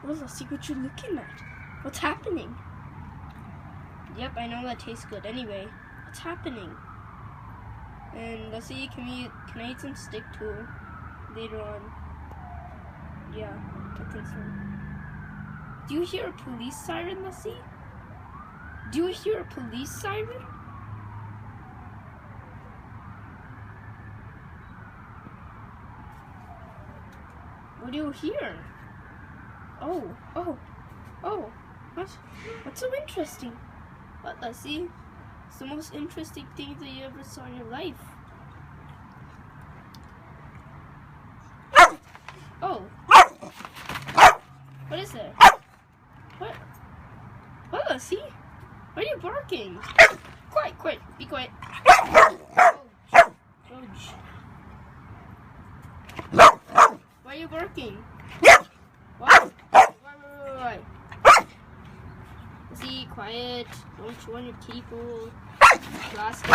Well, let's see what you're looking at. What's happening? Yep, I know that tastes good. Anyway, what's happening? And let's see, can I eat some steak too later on? Yeah, I think so. Do you hear a police siren, Lassie? Do you hear a police siren? What do you hear? Oh, what's so interesting? What, Lassie? It's the most interesting thing that you ever saw in your life. Oh. What is it? What? What, Lassie? Why are you barking? Quiet, be quiet. Ouch. Why are you barking? What? Wait. Lassie, quiet. Don't chew on your teeth. Plastic.